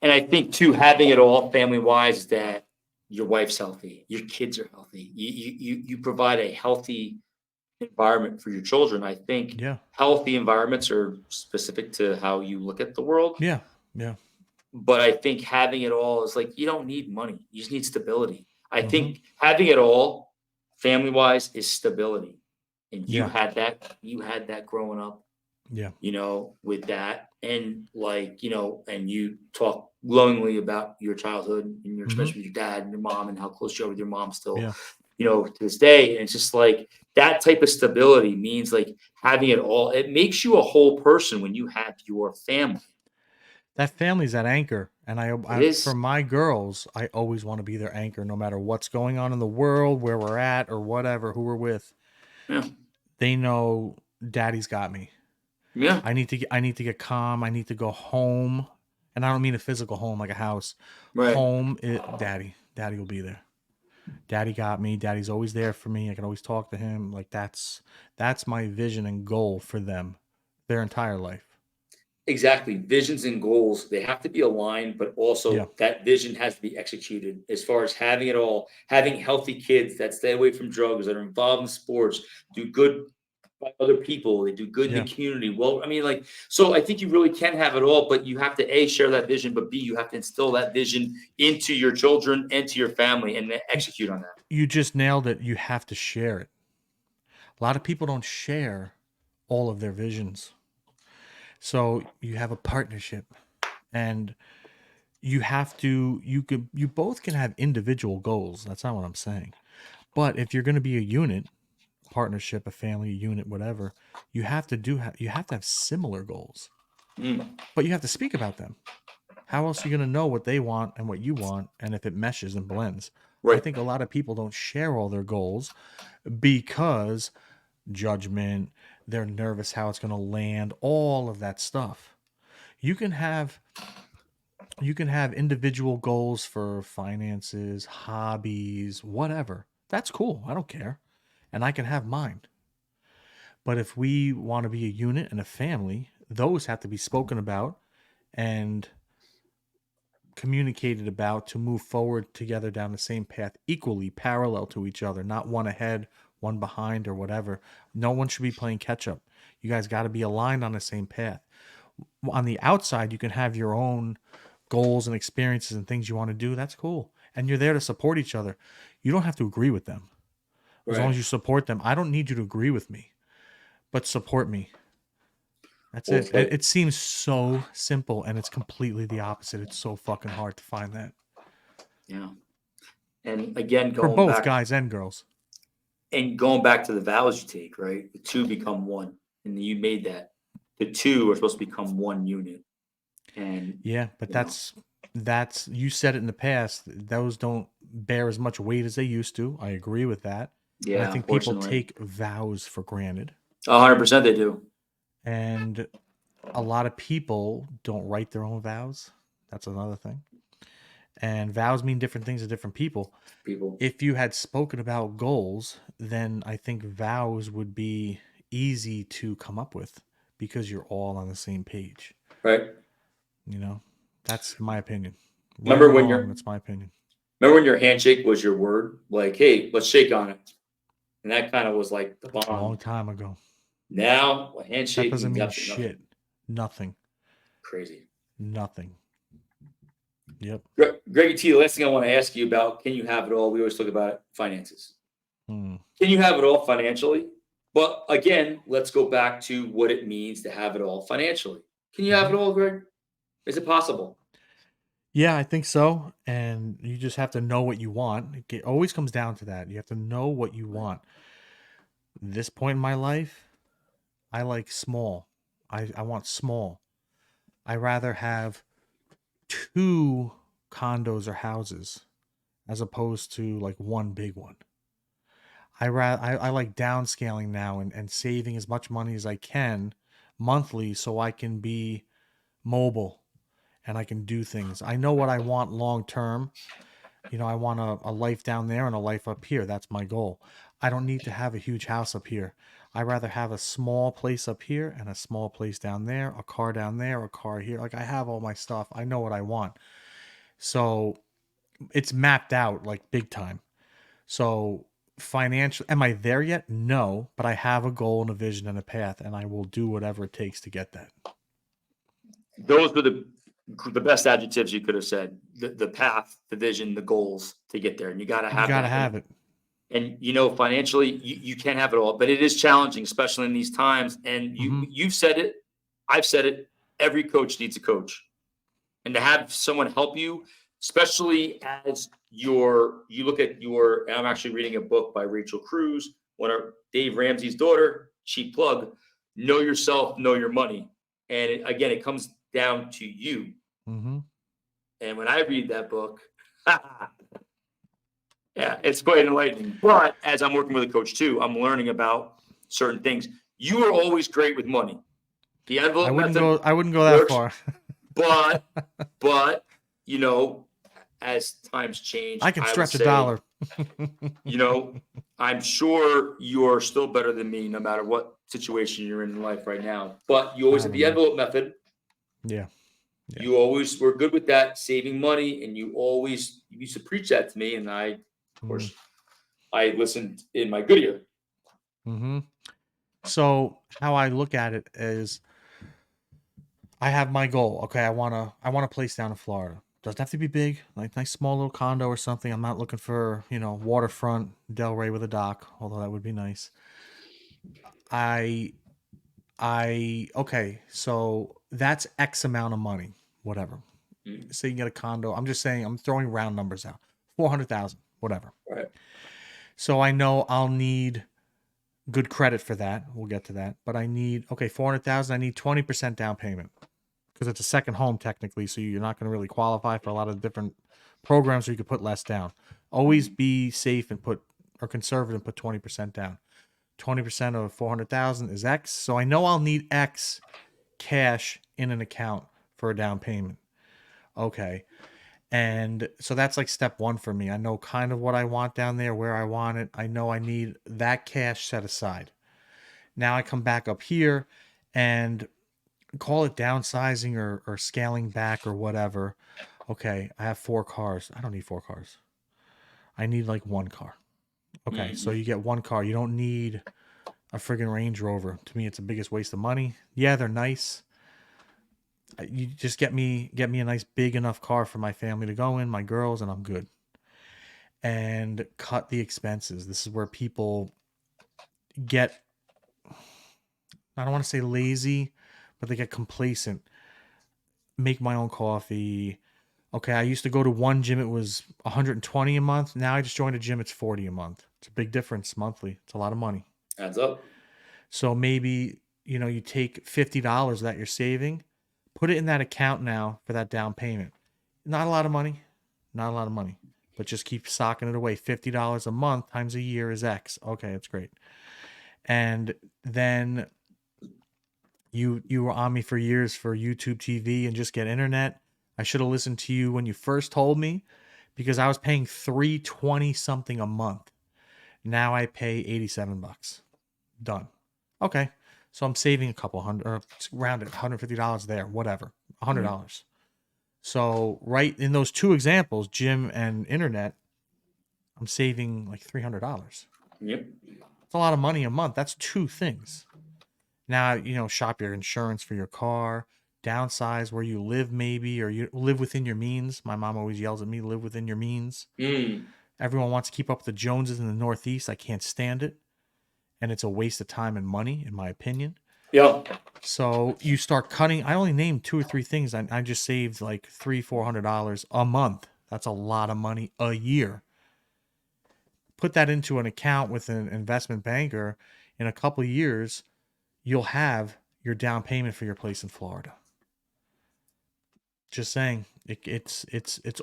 And I think too, having it all family wise, that your wife's healthy, your kids are healthy. You provide a healthy environment for your children. I think yeah, healthy environments are specific to how you look at the world. yeah. But I think having it all is like you don't need money. You just need stability. I Mm-hmm. think having it all family wise is stability. And you Yeah. had that growing up. Yeah. With that. And like, and you talk glowingly about your childhood and your, especially with your dad and your mom and how close you are with your mom still, Yeah. To this day. And it's just like that type of stability means like having it all. It makes you a whole person when you have your family. that family's that anchor. And It is. for my girls, I always want to be their anchor, no matter what's going on in the world, where we're at, or whatever, who we're with. Yeah. They know daddy's got me. Yeah. I need to get calm. I need to go home. And I don't mean a physical home like a house. Right. Daddy will be there. Daddy got me. Daddy's always there for me. I can always talk to him. Like that's my vision and goal for them their entire life. Exactly. Visions and goals, they have to be aligned, but Yeah. also that vision has to be executed as far as having it all, having healthy kids that stay away from drugs, that are involved in sports, do good by other people, they do good in the Yeah. community. Well, I mean, like, so I think you really can have it all, but you have to A, share that vision, but B, you have to instill that vision into your children and to your family and then execute on that. You just nailed it. You have to share it. A lot of people don't share all of their visions. So you have a partnership and you both can have individual goals. That's not what I'm saying. But if you're going to be a unit, a partnership, a family, a unit, whatever, you have to have similar goals. Mm, But you have to speak about them. How else are you going to know what they want and what you want and if it meshes and blends? I right. think a lot of people don't share all their goals because judgment, they're nervous how it's going to land, all of that stuff. You can have individual goals for finances, hobbies, whatever. That's cool. I don't care. And I can have mine. But if we want to be a unit and a family, those have to be spoken about and communicated about to move forward together down the same path, equally parallel to each other, not one ahead, one behind, or whatever. No one should be playing catch up. You guys got to be aligned on the same path. On the outside, you can have your own goals and experiences and things you want to do. That's cool. And you're there to support each other. You don't have to agree with them. As long Right. as you support them, I don't need you to agree with me, but support me. That's Well it. put. It seems so simple and it's completely the opposite. It's so fucking hard to find that Yeah. And again, for both guys and girls. going back to the vows you take, right? The two become one. And you made that. The two are supposed to become one unit. And Yeah, but you know, that's you said it in the past. Those don't bear as much weight as they used to. I agree with that. And I yeah, think people unfortunately. take vows for granted. 100% they do. And a lot of people don't write their own vows. That's another thing. And vows mean different things to different people. People. If you had spoken about goals, then I think vows would be easy to come up with because you're all on the same page. Right. You know, that's my opinion. Right Remember or when wrong, your that's my opinion. remember when your handshake was your word? Like, hey, let's shake on it. And that kind of was like the Long bond. time ago. Now a That handshake doesn't means mean absolutely shit. nothing. Nothing. Crazy. Nothing. Yep. Greggy T, the last thing I want to ask you about, can you have it all? We always talk about finances. Hmm. Can you have it all financially? But again, let's go back to what it means to have it all financially. Can you have Mhm. it all, Greg? Is it possible? Yeah, I think so. And you just have to know what you want. It always comes down to that. You have to know what you Right. want. This point in my life, I like small. I want small. I rather have two condos or houses as opposed to like one big one. I like downscaling now and saving as much money as I can monthly so I can be mobile and I can do things. I know what I want long term. You know, I want a life down there and a life up here. That's my goal. I don't need to have a huge house up here. I rather have a small place up here and a small place down there, a car down there, a car here. Like I have all my stuff. I know what I want. So it's mapped out like big time. So financial, am I there yet? No, but I have a goal and a vision and a path, and I will do whatever it takes to get that. Those were the best adjectives you could have said. The path, the vision, the goals to get there. And you got to You have gotta that. have it. And financially, you can't have it all, but it is challenging, especially in these times. And Hmm. you've said it, I've said it. Every coach needs a coach, and to have someone help you, especially as you look at your. And I'm actually reading a book by Rachel Cruz, one of Dave Ramsey's daughter. Cheap plug. Know yourself, know your money, and again, it comes down to you. Mm-hmm. And when I read that book, yeah, it's quite enlightening. But as I'm working with a coach too, I'm learning about certain things. You are always great with money. The envelope method I wouldn't go that works, far. but but you know, as times change, I can I would stretch a say, dollar. you know, I'm sure you're still better than me, no matter what situation you're in life right now. But you always I have don't the know. envelope method. Yeah. Yeah. You always were good with that, saving money, and you used to preach that to me. And I, of Mm-hmm. course, I listened in my good ear. Mm-hmm. So how I look at it is I have my goal. Okay, I want a place down in Florida. Doesn't have to be big, like nice small little condo or something. I'm not looking for, waterfront Delray with a dock, although that would be nice. I okay, so that's X amount of money, whatever. Mm, Say you get a condo. I'm just saying I'm throwing round numbers out. 400,000, whatever. right. So I know I'll need good credit for that. We'll get to that. But I need, okay, 400,000, I need 20% down payment because it's a second home technically, so you're not going to really qualify for a lot of different programs where you could put less down. Always Mm, be safe and put or conservative and put 20% down. 20% of 400,000 is X, so I know I'll need X cash in an account for a down payment. Okay. And so that's like step 1 for me. I know kind of what I want down there, where I want it. I know I need that cash set aside. Now I come back up here and call it downsizing or scaling back or whatever. Okay, I have 4 cars. I don't need 4 cars. I need like 1 car. Okay, so mhm. you get 1 car. You don't need a friggin' Range Rover. To me, it's the biggest waste of money. Yeah, they're nice. You just get me a nice big enough car for my family to go in, my girls, and I'm good. And cut the expenses. This is where people get, I don't want to say lazy, but they get complacent. Make my own coffee. Okay, I used to go to one gym, it was 120 a month. Now I just joined a gym, it's 40 a month. It's a big difference monthly. It's a lot of money. Adds up. So maybe, you take $50 that you're saving, put it in that account now for that down payment. Not a lot of money. Not a lot of money. But just keep socking it away. $50 a month times a year is X. Okay, it's great. And then you were on me for years for YouTube TV and just get internet. I should have listened to you when you first told me because I was paying 320 something a month. Now I pay 87 bucks. Done. Okay. So I'm saving a couple hundred or round it $150 there, whatever. Mm, $100. So right in those two examples, gym and internet, I'm saving like $300. yep. It's a lot of money a month. That's two things. Now, shop your insurance for your car, downsize where you live, maybe, or you live within your means. My mom always yells at me, live within your means. Mm, Everyone wants to keep up with the Joneses in the Northeast. I can't stand it. And it's a waste of time and money, in my opinion. yeah. So you start cutting. I only named 2 or 3 things. I just saved like $300-400 a month. That's a lot of money a year. Put that into an account with an investment banker. In a couple of years, you'll have your down payment for your place in Florida. Just saying, it's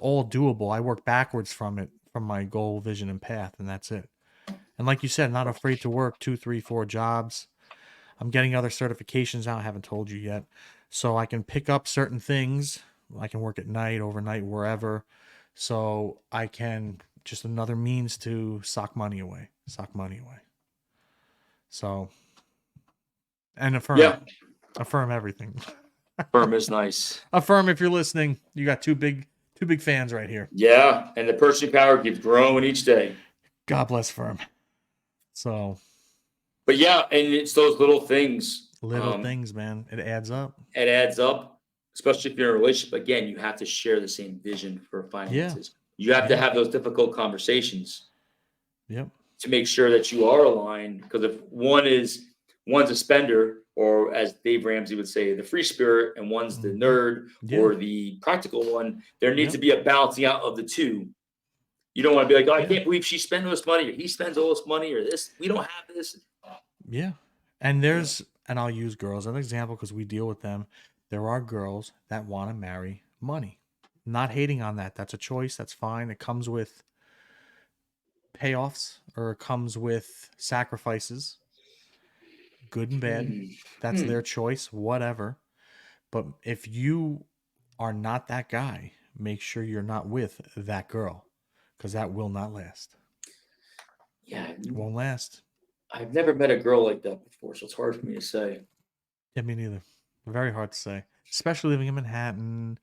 all doable. I work backwards from it, from my goal, vision, and path, and that's it. And like you said, not afraid to work 2, 3, 4 jobs. I'm getting other certifications now. I haven't told you yet, so I can pick up certain things. I can work at night, overnight, wherever. So I can just another means to sock money away. Sock money away. So and affirm, Yeah. affirm everything. Firm is nice. Affirm if you're listening. You got two big fans right here. Yeah. And the purchasing power keeps growing each day. God bless Firm. So But yeah, and it's those little things. little things, man, it adds up. It adds up, especially if you're in a relationship. Again, you have to share the same vision for Yeah, finances. You have to yeah, have those difficult conversations yep. to make sure that you are aligned. Because if one's a spender, or as Dave Ramsey would say, the free spirit, and one's the Hmm. nerd Yeah, or the practical one, there needs yep, to be a balancing out of the two. You don't want to be like, oh, I yeah, can't believe she spent all this money, or he spends all this money, or this. We don't have this. yeah. And You know, and I'll use girls as an example because we deal with them. There are girls that want to marry money. Not hating on that. That's a choice. That's fine. It comes with payoffs or it comes with sacrifices, good and bad. Hmm. That's Hmm. their choice, whatever. But if you are not that guy, make sure you're not with that girl because that will not last. Yeah, It won't last. I've never met a girl like that before, so it's hard for me to say. Yeah, me neither. Very hard to say, especially living in Manhattan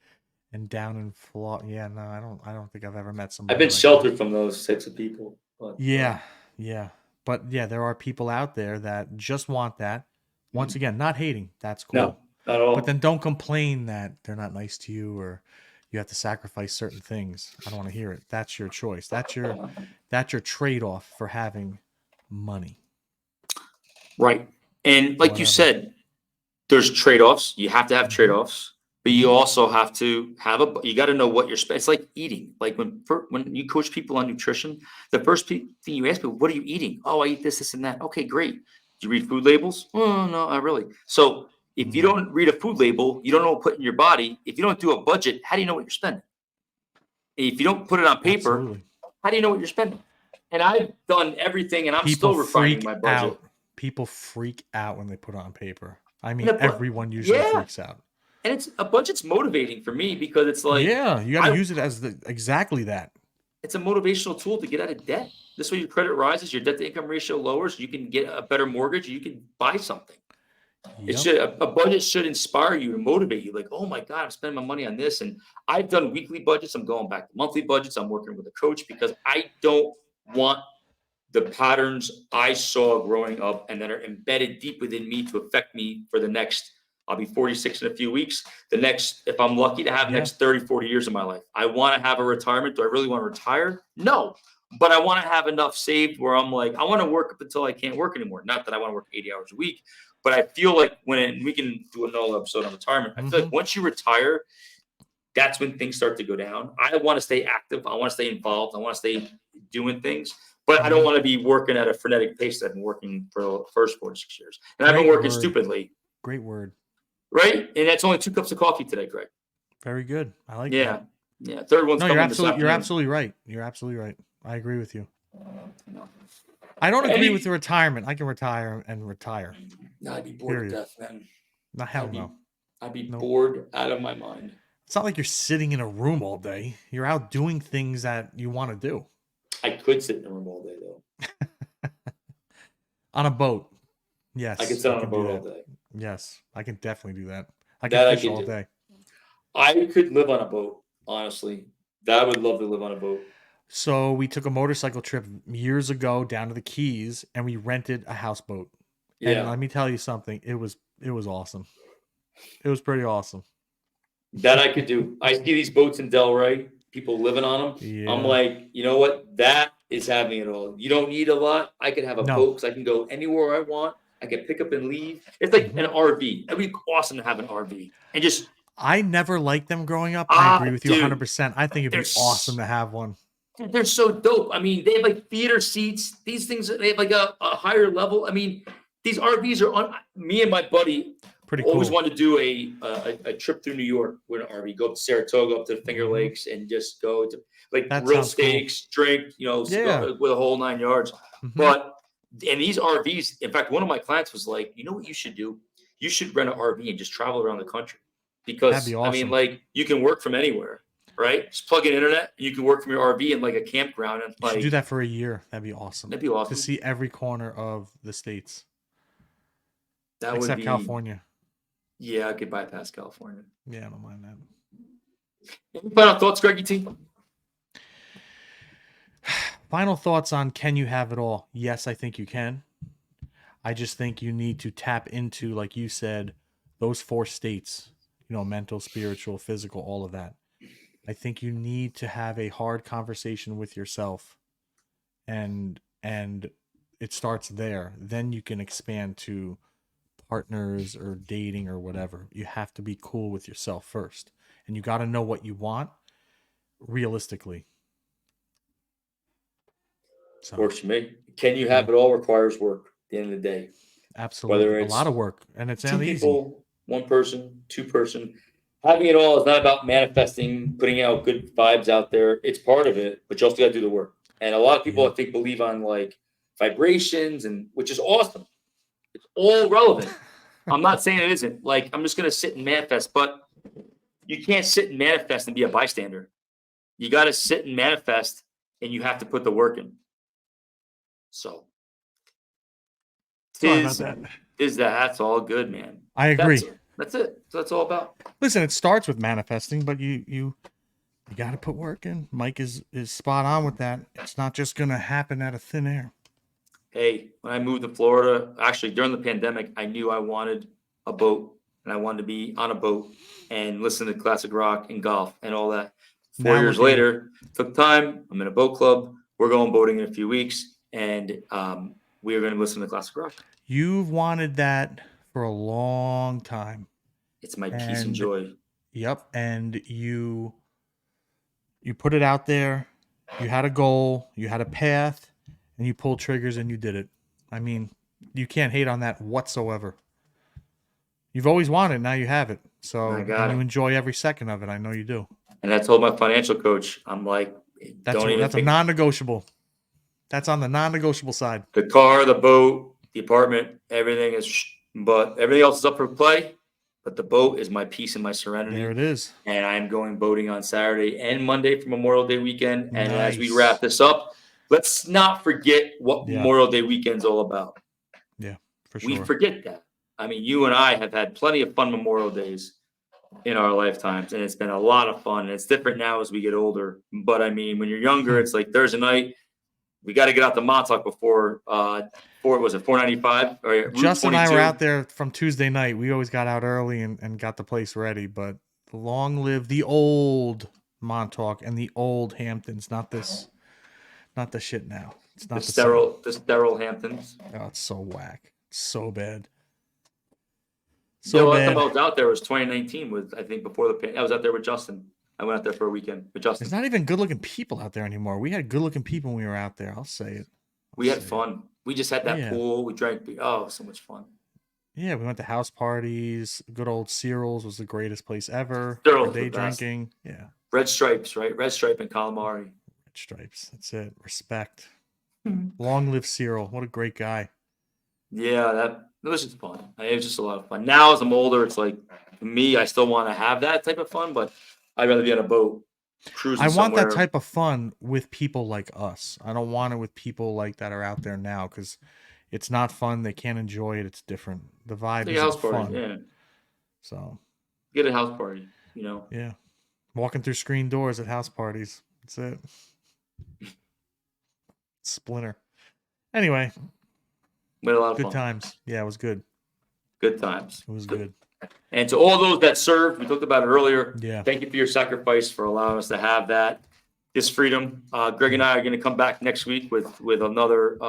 and down in Florida. Yeah, no, I don't think I've ever met I've somebody been like that. sheltered from those types of people, but Yeah, yeah. But yeah, there are people out there that just want that. Once again, not hating. That's no, cool. not at But all. then don't complain that they're not nice to you or you have to sacrifice certain things. I don't want to hear it. That's your choice. That's your trade-off for having money. Right. And like you Whatever. said, there's trade-offs. You have to have Hmm. trade-offs, but you Hmm. also have to have you got to know what you're spending. It's like eating. Like when you coach people on nutrition, the first thing you ask people, what are you eating? Oh, I eat this, this, and that. Okay, great. Do you read food labels? Oh, no, not really. So if you Mm, don't read a food label, you don't know what to put in your body. If you don't do a budget, how do you know what you're spending? If you don't put it on paper, absolutely. how do you know what you're spending? And I've done everything, and I'm People still refining freak my budget. out. People freak out when they put it on paper. I And mean, a everyone usually yeah, freaks out. and it's a budget's motivating for me because it's like Yeah, you got to I use it as exactly that. it's a motivational tool to get out of debt. This way your credit rises, your debt to income ratio lowers, you can get a better mortgage, you can buy something. It Yep. should a budget should inspire you to motivate you. Like, oh my God, I'm spending my money on this. And I've done weekly budgets. I'm going back to monthly budgets. I'm working with a coach because I don't want the patterns I saw growing up and that are embedded deep within me to affect me for the next, I'll be 46 in a few weeks. The next, if I'm lucky to have the Yeah. next 30, 40 years of my life, I want to have a retirement. Do I really want to retire? No. But I want to have enough saved where I'm like, I want to work up until I can't work anymore. Not that I want to work 80 hours a week, but I feel like we can do another episode on retirement. I feel Hmm. like once you retire, that's when things start to go down. I want to stay active. I want to stay involved. I want to stay doing things, but I don't Hmm. want to be working at a frenetic pace that I've been working for the first 4 to 6 years. And I've been Great working word. stupidly, Great word. right? And that's only 2 cups of coffee today, Greg. Very good. I like Yeah. that. Yeah. Third one's No, coming this you're afternoon. absolutely right. You're absolutely right. I agree with you. No. I don't agree with Any, the retirement. I can retire and retire. no, I'd be bored to Period. death, man. No, hell no. I'd be Nope. bored out of my mind. It's not like you're sitting in a room all day. You're out doing things that you want to do. I could sit in a room all day though. On a boat. I could Yes, sit I on a can do boat all that. day. Yes, I can definitely do that. I can That I fish could all do. day. I could live on a boat, honestly. That I would love to live on a boat. So we took a motorcycle trip years ago down to the Keys and we rented a houseboat. And Yeah. let me tell you something, it was awesome. It was pretty awesome. That I could do. I see these boats in Delray, people living on them. I'm Yeah. like, you know what? That is having it all. You don't need a lot. I could have a No. boat because I can go anywhere I want. I can pick up and leave. It's like an RV. It'd be awesome to have an RV and just I never liked them growing up. I agree with you dude, 100%. I think it'd they're be awesome to have one. they're so dope. I mean, they have like theater seats. These things they have like a higher level. I mean, these RVs are on. Me and my buddy Pretty always cool. wanted to do a trip through New York with an RV. Go up to Saratoga, up to the Finger Mhm. Lakes, and just go to like That grill sounds cool. steaks, drink, Yeah. with a whole 9 yards. Mhm. But and these RVs, in fact, one of my clients was like, you know what you should do? You should rent an RV and just travel around the country That'd be because I mean, awesome. like you can work from anywhere, right? Just plug in internet, and you can work from your RV in like a campground, and You should do like that for a year. That'd be awesome. that'd be To awesome. see every corner of the states. That would Except be California. Yeah, I could bypass California. Yeah, I don't mind that. Any final thoughts, Greggy T? Final thoughts on can you have it all? Yes, I think you can. I just think you need to tap into, like you said, those 4 states, mental, spiritual, physical, all of that. I think you need to have a hard conversation with yourself and it starts there. Then you can expand to partners or dating or whatever. You have to be cool with yourself first. And you got to know what you want realistically. So, Works for me. Can you have it all requires work at the end of the day. absolutely. Whether A lot it's of work and it's two not easy. people, one person, two person. having it all is not about manifesting, putting out good vibes out there. It's part of it, but you also got to do the work. And a lot of people, Yeah. I think, believe on like vibrations, and which is awesome. It's all relevant. I'm not saying it isn't. Like, I'm just gonna sit and manifest, but you can't sit and manifest and be a bystander. You got to sit and manifest, and you have to put the work in. So, Sorry about tis that. that's all good, man. I agree. That's it. That's all about. Listen, it starts with manifesting, but you got to put work in. Mike is spot on with that. It's not just gonna happen out of thin air. Hey, when I moved to Florida, actually during the pandemic, I knew I wanted a boat, and I wanted to be on a boat and listen to classic rock and golf and all that. 4 years Now look at you. later, took time. I'm in a boat club. We're going boating in a few weeks, and we are going to listen to classic rock. You've wanted that for a long time. It's my peace and joy. Yep, and you put it out there. You had a goal, you had a path, and you pulled triggers and you did it. I mean, you can't hate on that whatsoever. You've always wanted, now you have it. So I got you it. enjoy every second of it. I know you do. And I told my financial coach, I'm like, That's don't even a think non-negotiable. That's on the non-negotiable side. the car, the boat, the apartment, everything is, but everything else is up for play. But the boat is my peace and my serenity. There it is. And I'm going boating on Saturday and Monday for Memorial Day weekend. And as we Nice. wrap this up, let's not forget what Yeah. Memorial Day weekend's all about. Yeah, for We sure. forget that. I mean, you and I have had plenty of fun Memorial Days in our lifetimes, and it's been a lot of fun. And it's different now as we get older. But I mean, when you're younger, it's like Thursday night, we got to get out the Montauk before was it 495 or Route Justin and I 22? were out there from Tuesday night. We always got out early and got the place ready. But long live the old Montauk and the old Hamptons. Not the shit now. It's not the sterile Hamptons. Oh, it's so whack. It's so bad. The So last time bad. I was out there was 2019. Was I think before I was out there with Justin. I went out there for a weekend with Justin. There's not even good-looking people out there anymore. We had good-looking people when we were out there. I'll say it. We had fun. We just had that pool. We drank. Oh, so much fun. Yeah, we went to house parties. Good old Cyril's was the greatest place ever. Cyril's For day the best. drinking. Yeah. Red Stripes, right? Red Stripe and calamari. Red Stripes. That's it. Respect. Long live Cyril. What a great guy. Yeah, that was just fun. It was just a lot of fun. Now, as I'm older, it's like me. I still want to have that type of fun, but I'd rather be on a boat cruising I want somewhere. that type of fun with people like us. I don't want it with people like that are out there now because it's not fun. They can't enjoy it. It's different. The vibe is fun. Yeah. So Get a house party, you know. Yeah. Walking through screen doors at house parties. That's it. Splinter. Anyway. We had a lot of good fun. times. Yeah, it was good. Good times. It was good. And to all those that served, we talked about it earlier. Yeah. Thank you for your sacrifice for allowing us to have this freedom. Greg and I are going to come back next week with another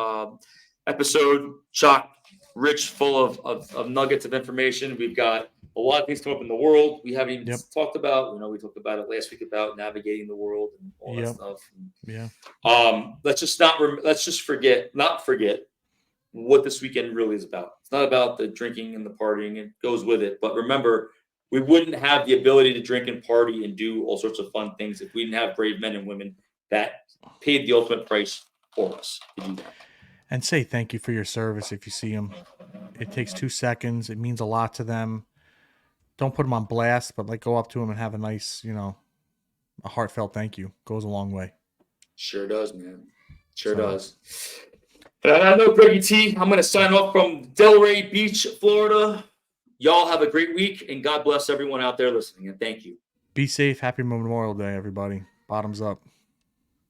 episode, chock rich, full of nuggets of information. We've got a lot of things come up in the world we haven't even talked about. You know, we talked about it last week about navigating the world and all that stuff. Yeah. Let's just not forget what this weekend really is about. It's not about the drinking and the partying. It goes with it. But remember, we wouldn't have the ability to drink and party and do all sorts of fun things if we didn't have brave men and women that paid the ultimate price for us to do that. And say thank you for your service if you see them. It takes 2 seconds. It means a lot to them. Don't put them on blast, but go up to them and have a nice, a heartfelt thank you. Goes a long way. Sure does, man. Sure does. And I know Greggy T. I'm going to sign off from Delray Beach, Florida. Y'all have a great week, and God bless everyone out there listening. And thank you. Be safe. Happy Memorial Day, everybody. Bottoms up.